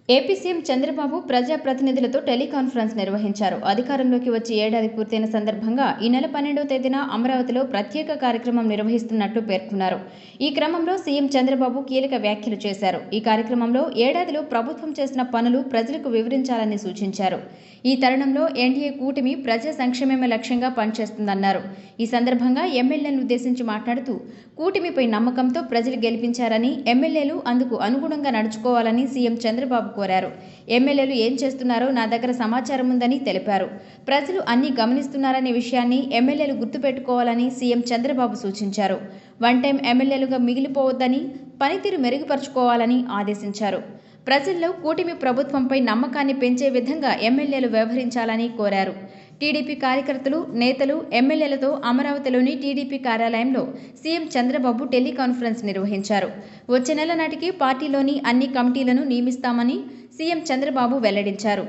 AP CM Chandrababu ప్రజాప్రతినిధులతో teleconference నిర్వహించారు. అధికారంలోకి వచ్చి ఏడాది పూర్తయిన సందర్భంగా ఈ నెల 12వ తేదీన అమరావతిలో ప్రత్యేక కార్యక్రమం నిర్వహిస్తున్నట్లు పేర్కొన్నారు. ఈ క్రమంలో సీఎం చంద్రబాబు కీలక వ్యాఖ్యలు చేశారు. ఈ కార్యక్రమంలో ఏడాదిలో ప్రభుత్వం చేసిన పనులు ప్రజలకు వివరించాలని సూచించారు. ఈ తరుణంలో ఎన్డీఏ కూటమి ప్రజా సంక్షేమమే లక్ష్యంగా పనిచేస్తుందన్నారు. ఈ సందర్భంగా ఎమ్మెల్యేలను ఉద్దేశించి మాట్లాడుతూ కూటమిపై నమ్మకంతో ప్రజలు గెలిపించారని, ఎమ్మెల్యేలు అందుకు అనుగుణంగా నడుచుకోవాలని సీఎం చంద్రబాబు కోరారు. ఎమ్మెల్యేలు ఏం చేస్తున్నారో నా దగ్గర సమాచారం ఉందని తెలిపారు. ప్రజలు అన్నీ గమనిస్తున్నారనే విషయాన్ని ఎమ్మెల్యేలు గుర్తుపెట్టుకోవాలని సీఎం చంద్రబాబు సూచించారు. వన్ టైం ఎమ్మెల్యేలుగా మిగిలిపోవద్దని, పనితీరు మెరుగుపరుచుకోవాలని ఆదేశించారు. ప్రజల్లో కూటమి ప్రభుత్వంపై నమ్మకాన్ని పెంచే విధంగా ఎమ్మెల్యేలు వ్యవహరించాలని కోరారు. టీడీపీ కార్యకర్తలు, నేతలు, ఎమ్మెల్యేలతో అమరావతిలోని టీడీపీ కార్యాలయంలో సీఎం చంద్రబాబు టెలికాన్ఫరెన్స్ నిర్వహించారు. వచ్చే నెల నాటికి పార్టీలోని అన్ని కమిటీలను నియమిస్తామని సీఎం చంద్రబాబు వెల్లడించారు.